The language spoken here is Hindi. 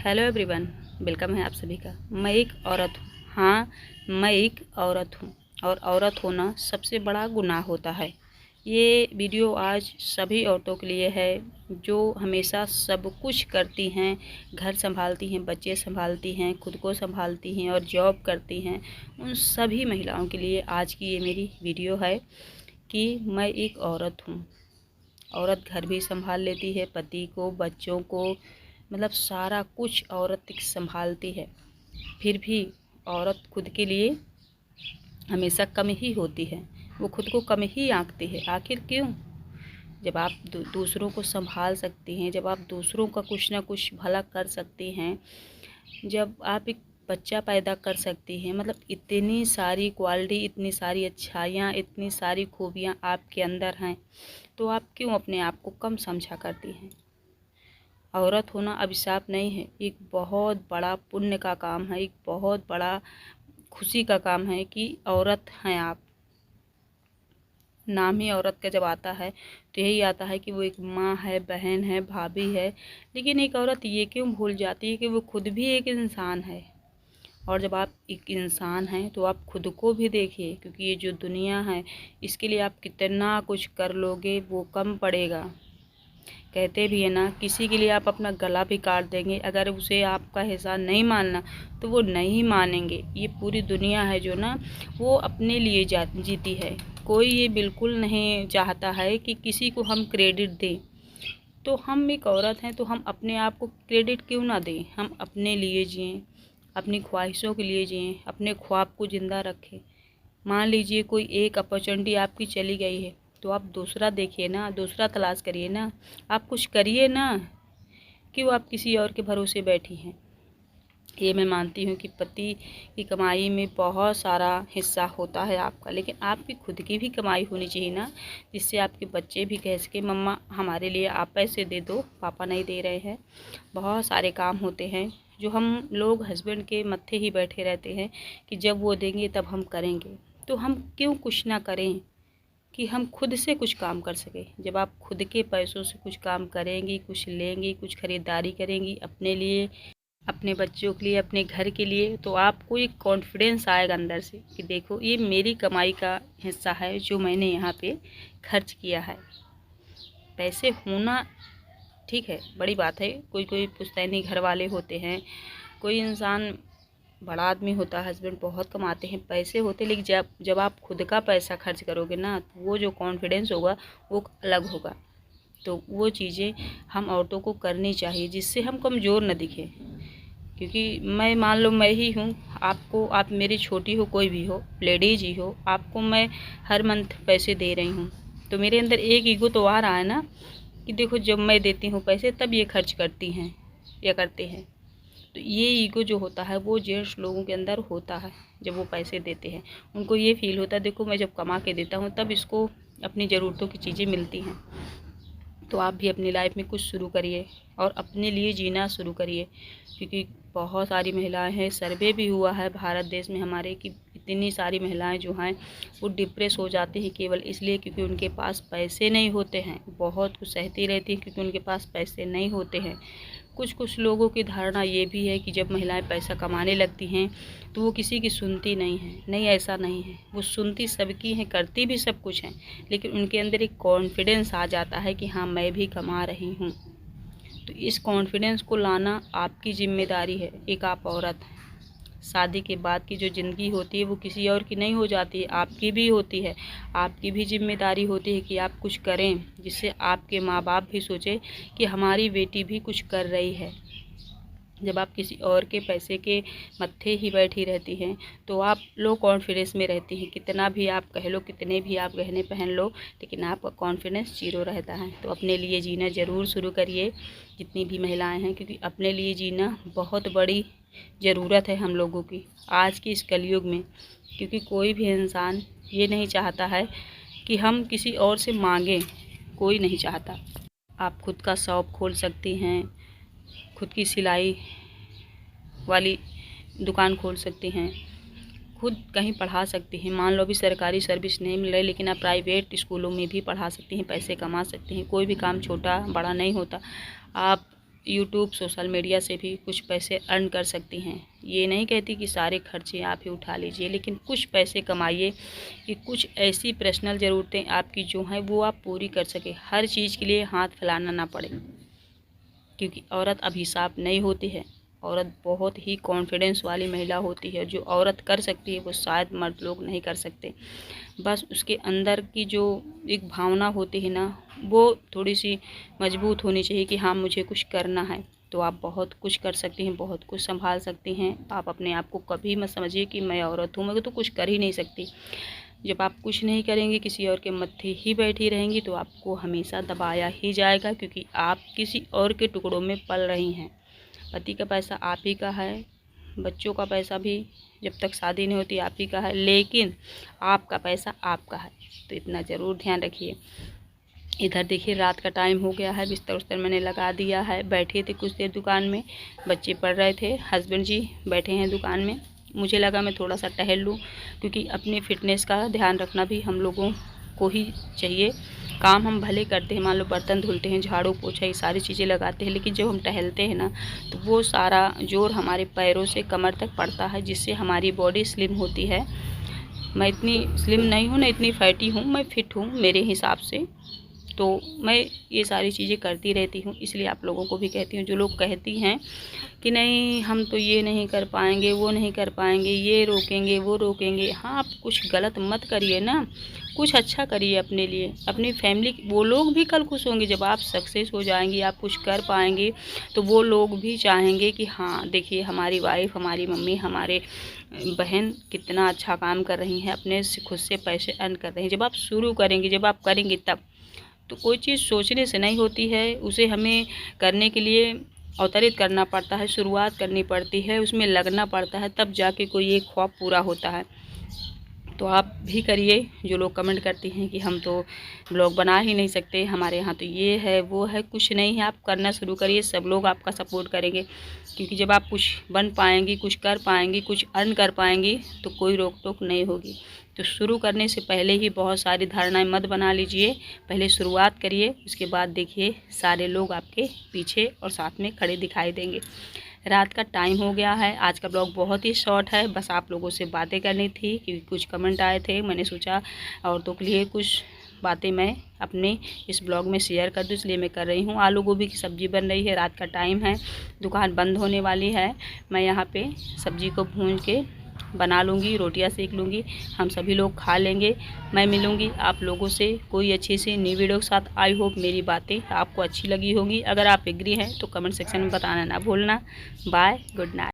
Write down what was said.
हेलो एवरीवन, वेलकम है आप सभी का। मैं एक औरत हूँ। हाँ, मैं एक औरत हूँ और औरत होना सबसे बड़ा गुनाह होता है। ये वीडियो आज सभी औरतों के लिए है जो हमेशा सब कुछ करती हैं, घर संभालती हैं, बच्चे संभालती हैं, खुद को संभालती हैं और जॉब करती हैं। उन सभी महिलाओं के लिए आज की ये मेरी वीडियो है कि मैं एक औरत हूँ। औरत घर भी संभाल लेती है, पति को, बच्चों को, मतलब सारा कुछ औरत संभालती है। फिर भी औरत खुद के लिए हमेशा कम ही होती है। वो खुद को कम ही आंकती है। आखिर क्यों? जब आप दूसरों को संभाल सकती हैं, जब आप दूसरों का कुछ ना कुछ भला कर सकती हैं, जब आप एक बच्चा पैदा कर सकती हैं, मतलब इतनी सारी क्वालिटी, इतनी सारी अच्छाइयाँ, इतनी सारी खूबियाँ आपके अंदर हैं, तो आप क्यों अपने आप को कम समझा करती हैं? औरत होना अभिशाप नहीं है, एक बहुत बड़ा पुण्य का काम है, एक बहुत बड़ा खुशी का काम है कि औरत हैं आप। नाम ही औरत का जब आता है तो यही आता है कि वो एक माँ है, बहन है, भाभी है। लेकिन एक औरत ये क्यों भूल जाती है कि वो खुद भी एक इंसान है। और जब आप एक इंसान हैं तो आप खुद को भी देखिए, क्योंकि ये जो दुनिया है इसके लिए आप कितना कुछ कर लोगे वो कम पड़ेगा। कहते भी है ना, किसी के लिए आप अपना गला भी काट देंगे, अगर उसे आपका एहसान नहीं मानना तो वो नहीं मानेंगे। ये पूरी दुनिया है जो ना, वो अपने लिए जीती है। कोई ये बिल्कुल नहीं चाहता है कि किसी को हम क्रेडिट दें। तो हम एक औरत हैं तो हम अपने आप को क्रेडिट क्यों ना दें। हम अपने लिए जिएं, अपनी ख्वाहिशों के लिए जिएं, अपने ख्वाब को ज़िंदा रखें। मान लीजिए कोई एक अपॉर्चुनिटी आपकी चली गई है तो आप दूसरा देखिए ना, दूसरा तलाश करिए ना, आप कुछ करिए ना। क्यों आप किसी और के भरोसे बैठी हैं? ये मैं मानती हूँ कि पति की कमाई में बहुत सारा हिस्सा होता है आपका, लेकिन आपकी खुद की भी कमाई होनी चाहिए ना, जिससे आपके बच्चे भी कह सके मम्मा हमारे लिए आप पैसे दे दो, पापा नहीं दे रहे हैं। बहुत सारे काम होते हैं जो हम लोग हस्बैंड के मत्थे ही बैठे रहते हैं कि जब वो देंगे तब हम करेंगे। तो हम क्यों कुछ ना करें कि हम खुद से कुछ काम कर सकें। जब आप खुद के पैसों से कुछ काम करेंगी, कुछ लेंगी, कुछ ख़रीदारी करेंगी अपने लिए, अपने बच्चों के लिए, अपने घर के लिए, तो आपको एक कॉन्फिडेंस आएगा अंदर से कि देखो ये मेरी कमाई का हिस्सा है जो मैंने यहाँ पे खर्च किया है। पैसे होना ठीक है, बड़ी बात है। कोई कोई पुश्तैनी घर वाले होते हैं, कोई इंसान बड़ा आदमी होता है, हस्बैंड बहुत कमाते हैं, पैसे होते, लेकिन जब आप खुद का पैसा खर्च करोगे ना तो वो जो कॉन्फिडेंस होगा वो अलग होगा। तो वो चीज़ें हम औरतों को करनी चाहिए जिससे हम कमज़ोर न दिखें। क्योंकि मैं मान लो मैं ही हूँ, आपको, आप मेरी छोटी हो, कोई भी हो, लेडीज ही हो, आपको मैं हर मंथ पैसे दे रही हूँ, तो मेरे अंदर एक ईगो तो आ रहा है ना कि देखो जब मैं देती हूँ पैसे तब ये खर्च करती हैं या करते हैं। तो ये ईगो जो होता है वो जेंट्स लोगों के अंदर होता है। जब वो पैसे देते हैं उनको ये फील होता है देखो मैं जब कमा के देता हूँ तब इसको अपनी ज़रूरतों की चीज़ें मिलती हैं। तो आप भी अपनी लाइफ में कुछ शुरू करिए और अपने लिए जीना शुरू करिए। क्योंकि बहुत सारी महिलाएं हैं, सर्वे भी हुआ है भारत देश में हमारे कि इतनी सारी महिलाएं जो हैं वो डिप्रेस हो जाती हैं केवल इसलिए क्योंकि उनके पास पैसे नहीं होते हैं। बहुत कुछ सहती रहती हैं क्योंकि उनके पास पैसे नहीं होते हैं। कुछ कुछ लोगों की धारणा ये भी है कि जब महिलाएं पैसा कमाने लगती हैं तो वो किसी की सुनती नहीं है। नहीं, ऐसा नहीं है, वो सुनती सबकी हैं, करती भी सब कुछ हैं, लेकिन उनके अंदर एक कॉन्फिडेंस आ जाता है कि हाँ मैं भी कमा रही हूँ। तो इस कॉन्फिडेंस को लाना आपकी जिम्मेदारी है। एक आप औरत हैं, शादी के बाद की जो ज़िंदगी होती है वो किसी और की नहीं हो जाती है, आपकी भी होती है। आपकी भी जिम्मेदारी होती है कि आप कुछ करें जिससे आपके माँ बाप भी सोचें कि हमारी बेटी भी कुछ कर रही है। जब आप किसी और के पैसे के मत्थे ही बैठी रहती हैं तो आप लो कॉन्फिडेंस में रहती हैं। कितना भी आप कह लो, कितने भी आप गहने पहन लो, लेकिन आपका कॉन्फिडेंस जीरो रहता है। तो अपने लिए जीना ज़रूर शुरू करिए, जितनी भी महिलाएं हैं, क्योंकि अपने लिए जीना बहुत बड़ी ज़रूरत है हम लोगों की आज की इस कलयुग में। क्योंकि कोई भी इंसान ये नहीं चाहता है कि हम किसी और से मांगें, कोई नहीं चाहता। आप खुद का शॉप खोल सकती हैं, खुद की सिलाई वाली दुकान खोल सकती हैं, खुद कहीं पढ़ा सकती हैं। मान लो अभी सरकारी सर्विस नहीं मिल रही लेकिन आप प्राइवेट स्कूलों में भी पढ़ा सकती हैं, पैसे कमा सकती हैं। कोई भी काम छोटा बड़ा नहीं होता। आप यूट्यूब सोशल मीडिया से भी कुछ पैसे अर्न कर सकती हैं। ये नहीं कहती कि सारे खर्चे आप ही उठा लीजिए, लेकिन कुछ पैसे कमाइए कि कुछ ऐसी पर्सनल ज़रूरतें आपकी जो हैं वो आप पूरी कर सकें। हर चीज़ के लिए हाथ फैलाना ना पड़े, क्योंकि औरत अभिशाप नहीं होती है। औरत बहुत ही कॉन्फिडेंस वाली महिला होती है। जो औरत कर सकती है वो शायद मर्द लोग नहीं कर सकते। बस उसके अंदर की जो एक भावना होती है ना, वो थोड़ी सी मजबूत होनी चाहिए कि हाँ मुझे कुछ करना है। तो आप बहुत कुछ कर सकती हैं, बहुत कुछ संभाल सकती हैं। आप अपने आप को कभी मत समझिए कि मैं औरत हूँ, मैं तो कुछ कर ही नहीं सकती। जब आप कुछ नहीं करेंगे, किसी और के मत्थे ही बैठी रहेंगी, तो आपको हमेशा दबाया ही जाएगा, क्योंकि आप किसी और के टुकड़ों में पल रही हैं। पति का पैसा आप ही का है, बच्चों का पैसा भी जब तक शादी नहीं होती आप ही का है, लेकिन आपका पैसा आपका है। तो इतना ज़रूर ध्यान रखिए। इधर देखिए रात का टाइम हो गया है, बिस्तर उस्तर मैंने लगा दिया है। बैठे थे कुछ देर दुकान में, बच्चे पढ़ रहे थे, हस्बैंड जी बैठे हैं दुकान में। मुझे लगा मैं थोड़ा सा टहल लूँ, क्योंकि अपनी फ़िटनेस का ध्यान रखना भी हम लोगों को ही चाहिए। काम हम भले करते हैं, मान लो बर्तन धुलते हैं, झाड़ू पोछा ये सारी चीज़ें लगाते हैं, लेकिन जब हम टहलते हैं ना, तो वो सारा जोर हमारे पैरों से कमर तक पड़ता है, जिससे हमारी बॉडी स्लिम होती है। मैं इतनी स्लिम नहीं हूँ, ना इतनी फैटी हूँ, मैं फ़िट हूँ मेरे हिसाब से। तो मैं ये सारी चीज़ें करती रहती हूँ। इसलिए आप लोगों को भी कहती हूँ, जो लोग कहती हैं कि नहीं हम तो ये नहीं कर पाएंगे, वो नहीं कर पाएंगे, ये रोकेंगे, वो रोकेंगे। हाँ, आप कुछ गलत मत करिए ना, कुछ अच्छा करिए अपने लिए, अपनी फैमिली। वो लोग भी कल खुश होंगे जब आप सक्सेस हो जाएंगी, आप कुछ कर पाएंगे, तो वो लोग भी चाहेंगे कि हाँ देखिए हमारी वाइफ, हमारी मम्मी, हमारे बहन कितना अच्छा काम कर रही हैं, अपने से खुद से पैसे अर्न कर रही हैं। जब आप शुरू करेंगे, जब आप करेंगे तब। तो कोई चीज़ सोचने से नहीं होती है, उसे हमें करने के लिए अवतरित करना पड़ता है, शुरुआत करनी पड़ती है, उसमें लगना पड़ता है, तब जाके कोई एक ख्वाब पूरा होता है। तो आप भी करिए। जो लोग कमेंट करती हैं कि हम तो ब्लॉग बना ही नहीं सकते, हमारे यहाँ तो ये है वो है, कुछ नहीं है, आप करना शुरू करिए। सब लोग आपका सपोर्ट करेंगे, क्योंकि जब आप कुछ बन पाएंगी, कुछ कर पाएंगी, कुछ अर्न कर पाएंगी, तो कोई रोक टोक नहीं होगी। तो शुरू करने से पहले ही बहुत सारी धारणाएं मत बना लीजिए, पहले शुरुआत करिए, उसके बाद देखिए सारे लोग आपके पीछे और साथ में खड़े दिखाई देंगे। रात का टाइम हो गया है। आज का ब्लॉग बहुत ही शॉर्ट है, बस आप लोगों से बातें करनी थी, क्योंकि कुछ कमेंट आए थे। मैंने सोचा औरतों के लिए कुछ बातें मैं अपने इस ब्लॉग में शेयर कर दूँ, इसलिए मैं कर रही हूँ। आलू गोभी की सब्ज़ी बन रही है, रात का टाइम है, दुकान बंद होने वाली है। मैं यहाँ पे सब्ज़ी को भून के बना लूँगी, रोटियां सेक लूँगी, हम सभी लोग खा लेंगे। मैं मिलूँगी आप लोगों से कोई अच्छी सी नई वीडियो के साथ। आई होप मेरी बातें आपको अच्छी लगी होंगी। अगर आप एग्री हैं तो कमेंट सेक्शन में बताना ना भूलना। Bye, good night.